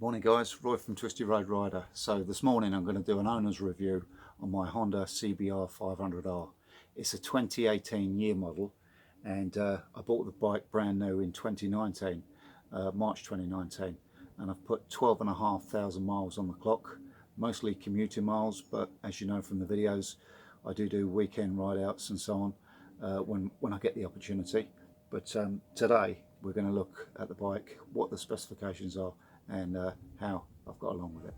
Morning guys, Roy from Twisty Road Rider. So this morning I'm going to do an owner's review on my Honda CBR500R. It's a 2018 year model and I bought the bike brand new in 2019, March 2019, and I've put 12,500 miles on the clock, mostly commuting miles, but as you know from the videos I do weekend ride outs and so on when I get the opportunity. But today we're going to look at the bike, what the specifications are, and how I've got along with it.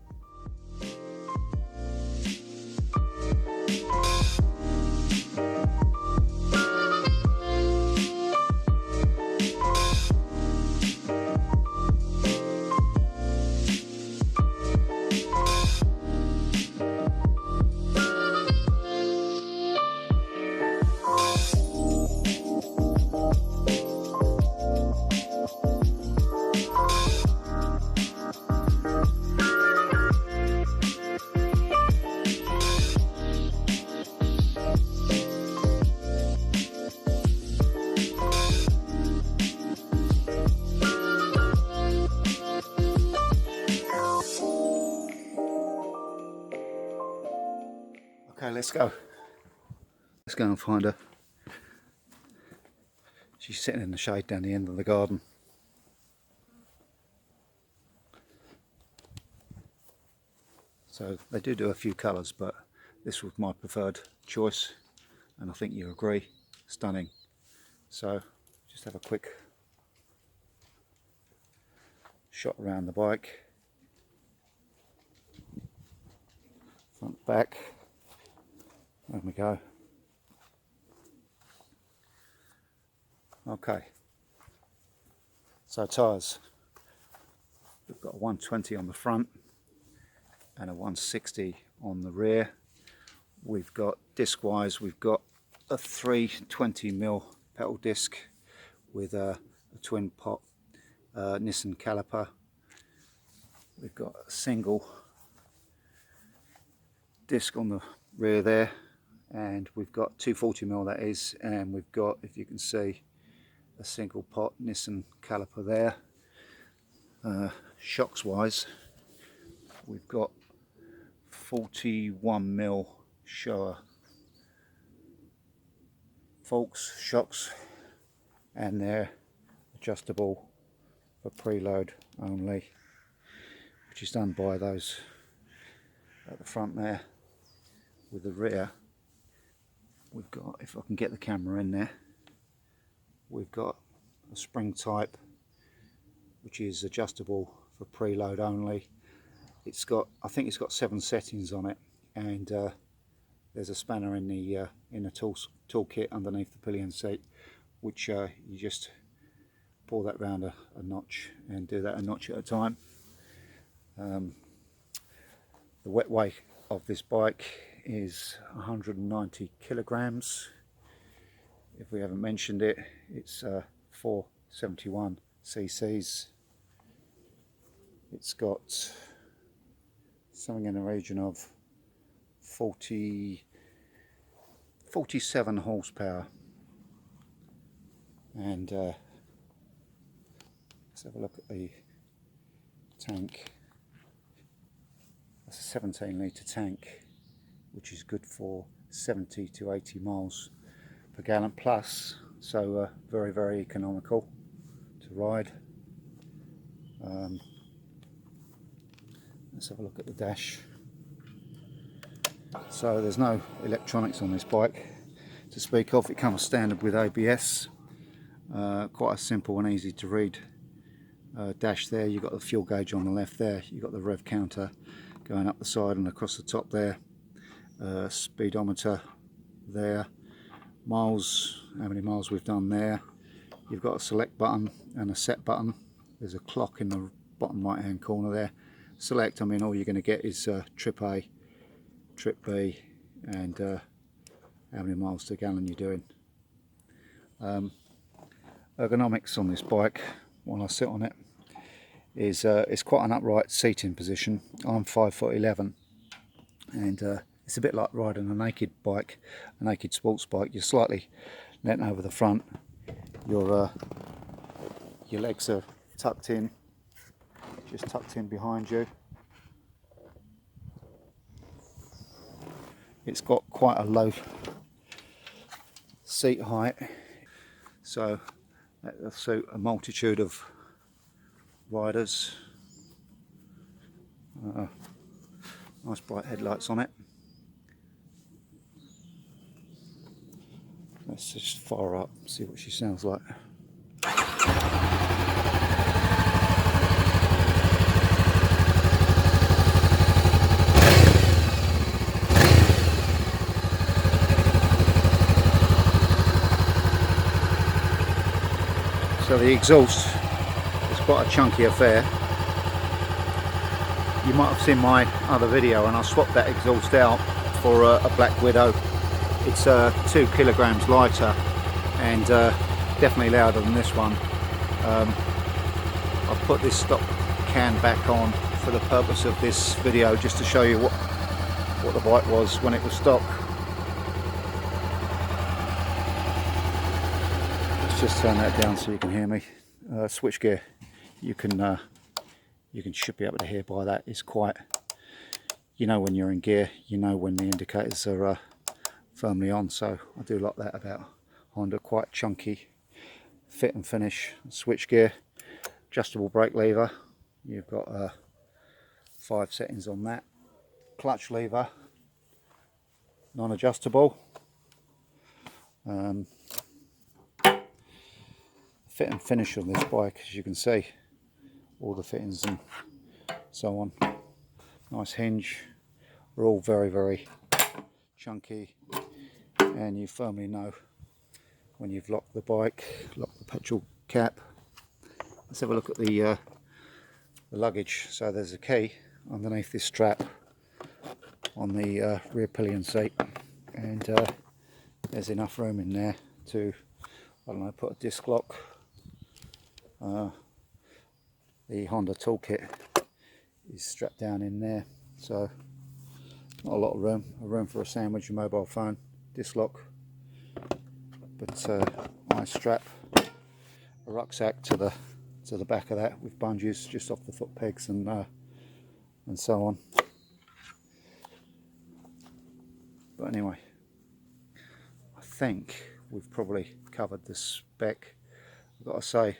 Okay, let's go. Let's go and find her. She's sitting in the shade down the end of the garden. So they do a few colours, but this was my preferred choice, and I think you agree, stunning. So just have a quick shot around the bike, front, back. There we go. Okay, so tyres, we've got a 120 on the front and a 160 on the rear. We've got disc wise, we've got a 320mm pedal disc with a twin pot Nissan caliper. We've got a single disc on the rear there, and we've got 240mm that is, and we've got, if you can see, a single pot Nissan caliper there. Shocks wise, we've got 41mm Showa Volks shocks, and they're adjustable for preload only, which is done by those at the front there. With the rear, we've got, if I can get the camera in there, we've got a spring type which is adjustable for preload only. It's got, I think it's got 7 settings on it, and there's a spanner in the toolkit underneath the pillion seat, which you just pull that round a notch and do that a notch at a time. The wet weight of this bike is 190 kilograms. If we haven't mentioned it, it's 471 cc's. It's got something in the region of 47 horsepower, and let's have a look at the tank. That's a 17 litre tank, which is good for 70 to 80 miles per gallon plus, so very economical to ride. Let's have a look at the dash. So there's no electronics on this bike to speak of. It comes standard with ABS. Quite a simple and easy to read dash there. You've got the fuel gauge on the left there, you've got the rev counter going up the side and across the top there. Speedometer there, miles, how many miles we've done there. You've got a select button and a set button. There's a clock in the bottom right hand corner there. Select, I mean, all you're going to get is trip A, trip B, and how many miles to gallon you're doing. Ergonomics on this bike when I sit on it is it's quite an upright seating position. I'm 5'11", and it's a bit like riding a naked bike, a naked sports bike. You're slightly leant over the front, your legs are tucked in, just tucked in behind you. It's got quite a low seat height, so that will suit a multitude of riders. Nice bright headlights on it. Let's just fire up, see what she sounds like. So the exhaust is quite a chunky affair. You might have seen my other video and I swapped that exhaust out for a Black Widow. It's 2 kilograms lighter and definitely louder than this one. I've put this stock can back on for the purpose of this video, just to show you what the bike was when it was stock. Just turn that down so you can hear me. Switch gear, you should be able to hear by that. It's quite, you know when you're in gear, you know when the indicators are firmly on. So I do like that about Honda. Quite chunky fit and finish. Switch gear, adjustable brake lever. You've got 5 settings on that. Clutch lever, non-adjustable. Fit and finish on this bike, as you can see, all the fittings and so on. Nice hinge. They're all very, very chunky, and you firmly know when you've locked the bike, locked the petrol cap. Let's have a look at the luggage. So there's a key underneath this strap on the rear pillion seat, and there's enough room in there to, I don't know, put a disc lock. The Honda toolkit is strapped down in there, so not a lot of room. A room for a sandwich, a mobile phone, disc lock, but nice strap. A rucksack to the back of that with bungees just off the foot pegs and so on. But anyway, I think we've probably covered the spec. I've got to say,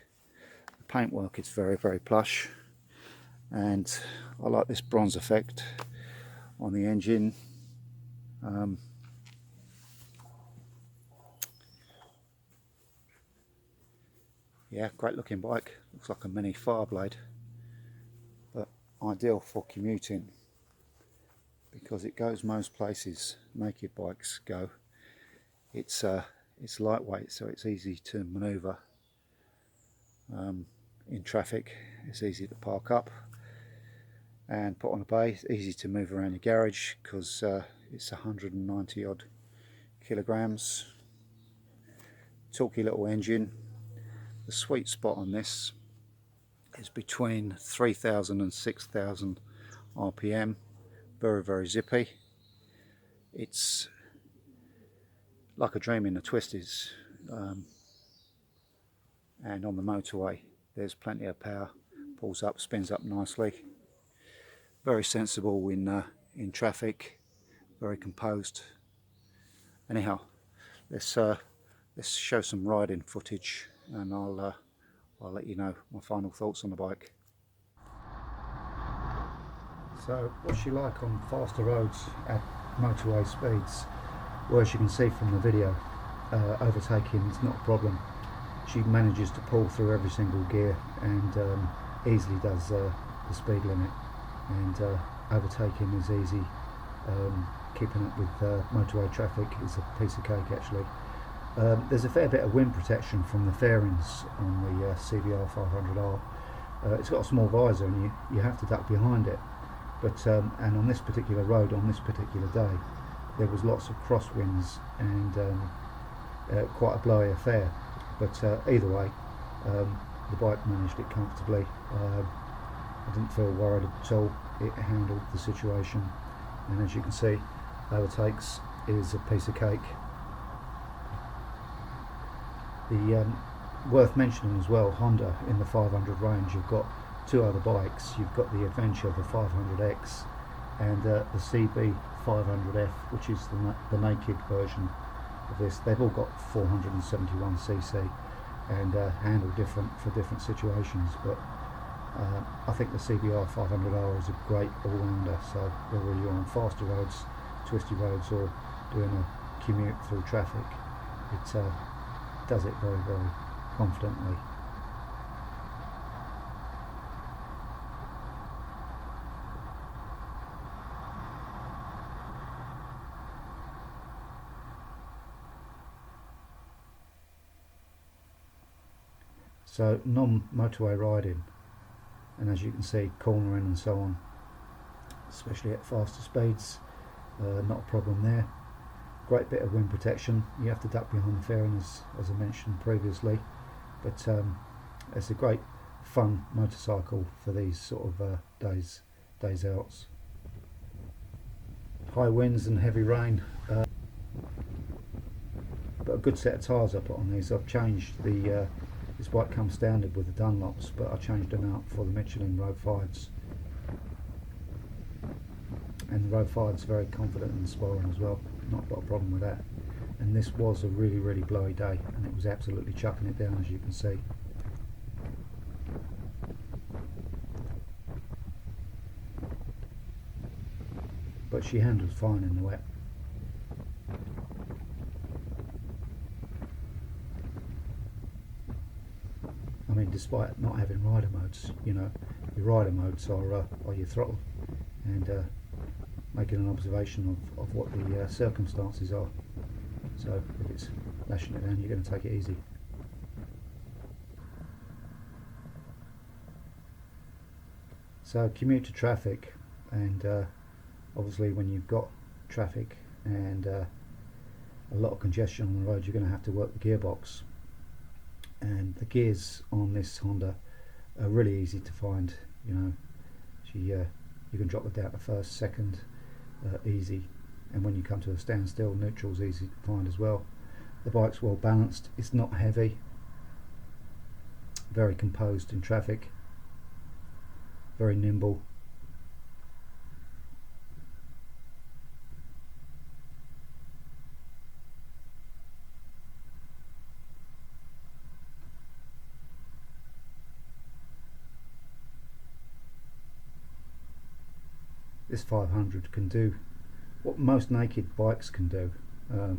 the paintwork is very, very plush, and I like this bronze effect on the engine. Yeah, great looking bike. Looks like a mini Fireblade, but ideal for commuting because it goes most places naked bikes go. It's lightweight, so it's easy to manoeuvre in traffic. It's easy to park up and put on a bay. It's easy to move around your garage because it's 190 odd kilograms. Talky little engine. The sweet spot on this is between 3,000 and 6,000 RPM. Very, very zippy. It's like a dream in the twisties, and on the motorway there's plenty of power. Pulls up, spins up nicely. Very sensible in traffic. Very composed. Anyhow, let's show some riding footage, and I'll let you know my final thoughts on the bike. So what's she like on faster roads at motorway speeds? Well, as you can see from the video, overtaking is not a problem. She manages to pull through every single gear and easily does the speed limit, and overtaking is easy. Keeping up with motorway traffic is a piece of cake actually. There's a fair bit of wind protection from the fairings on the CBR500R. It's got a small visor and you have to duck behind it, but and on this particular road, on this particular day, there was lots of crosswinds and quite a blowy affair, but either way, the bike managed it comfortably. I didn't feel worried at all. It handled the situation, and as you can see, overtakes is a piece of cake. The worth mentioning as well, Honda in the 500 range have got two other bikes. You've got the Adventure, the 500X, and the CB500F, which is the naked version of this. They've all got 471cc and handle different for different situations, but I think the CBR500R is a great all-rounder, so whether you're on faster roads, twisty roads, or doing a commute through traffic, it does it very, very confidently. So non-motorway riding, and as you can see, cornering and so on, especially at faster speeds, not a problem there. Great bit of wind protection. You have to duck behind the fairing as I mentioned previously, but it's a great fun motorcycle for these sort of days outs. High winds and heavy rain, but a good set of tyres I put on these. I've changed the this bike comes standard with the Dunlops, but I changed them out for the Michelin Road 5s, and the Road 5's very confident in the spoiling as well, not got a problem with that. And this was a really, really blowy day, and it was absolutely chucking it down, as you can see. But she handles fine in the wet. I mean, despite not having rider modes, you know, your rider modes are your throttle, and making an observation of what the circumstances are. So if it's lashing it down, you're going to take it easy. So commute to traffic, and obviously when you've got traffic and a lot of congestion on the road, you're going to have to work the gearbox. And the gears on this Honda are really easy to find. You know, you can drop it down to first, second, easy. And when you come to a standstill, neutral's easy to find as well. The bike's well balanced. It's not heavy. Very composed in traffic. Very nimble. This 500 can do what most naked bikes can do.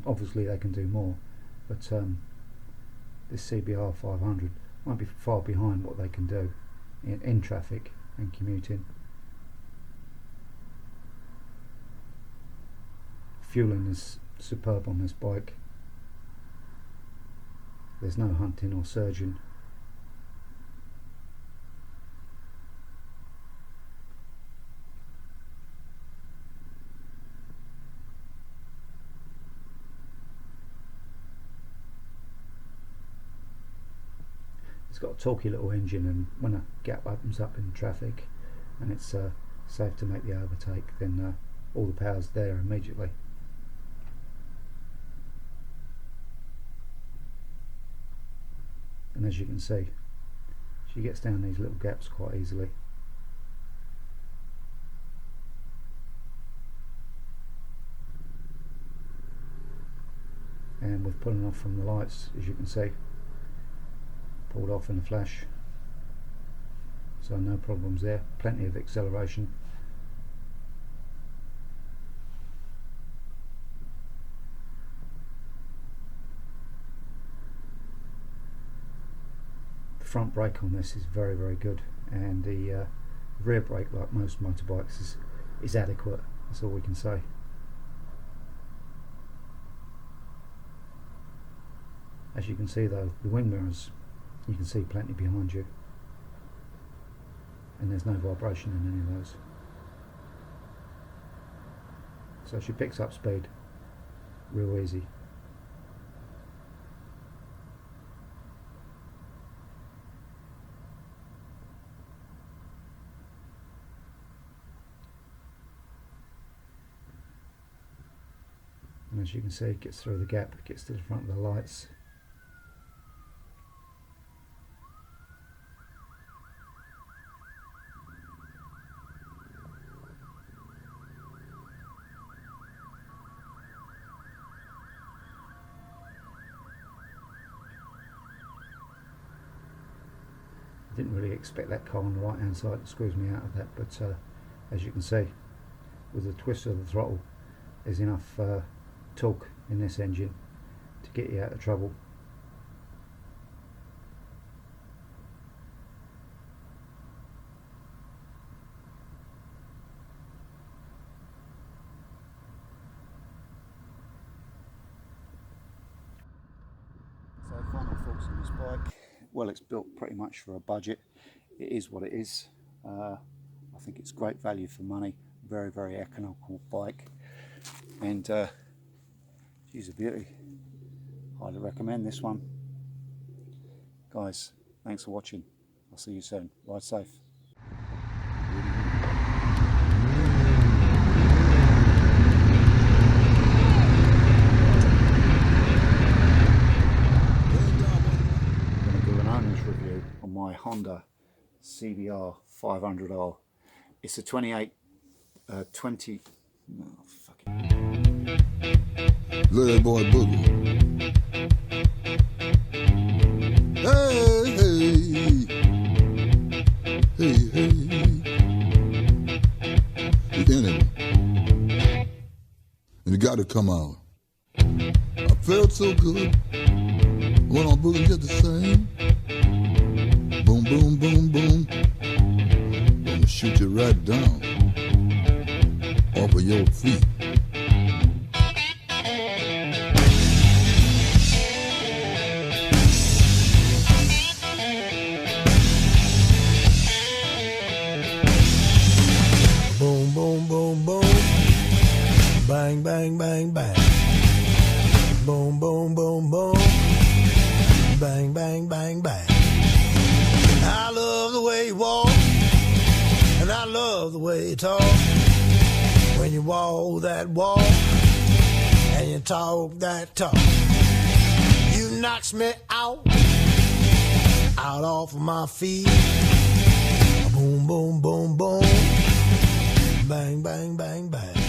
Obviously they can do more, but this CBR500 might be far behind what they can do in traffic and commuting. Fueling is superb on this bike. There's no hunting or surging. It's got a talky little engine, and when a gap opens up in traffic and it's safe to make the overtake, then all the power's there immediately. And as you can see, she gets down these little gaps quite easily. And with pulling off from the lights, as you can see, pulled off in a flash, so no problems there. Plenty of acceleration. The front brake on this is very, very good, and the rear brake, like most motorbikes, is adequate. That's all we can say. As you can see though, the wing mirrors, you can see plenty behind you, and there's no vibration in any of those. So she picks up speed real easy. And as you can see, it gets through the gap, it gets to the front of the lights. I didn't really expect that car on the right hand side to squeeze me out of that, but as you can see, with the twist of the throttle, there's enough torque in this engine to get you out of trouble. So final thoughts on this bike. Well, it's built pretty much for a budget. It is what it is. I think it's great value for money. Very, very economical bike, and she's a beauty. Highly recommend this one. Guys, thanks for watching. I'll see you soon. Ride safe. Review on my Honda CBR500R. It's a 20 oh, fucking little boy boogie. Hey. Anyway, and it got to come out. I felt so good. Went on boogie just the same. Boom, boom, boom, boom. Gonna shoot you right down off of your feet. Boom, boom, boom, boom. Bang, bang, bang, bang. Boom, boom, boom, boom. Bang, bang, bang, bang. I love the way you walk, and I love the way you talk. When you walk that walk, and you talk that talk, you knocks me out off of my feet. Boom, boom, boom, boom. Bang, bang, bang, bang.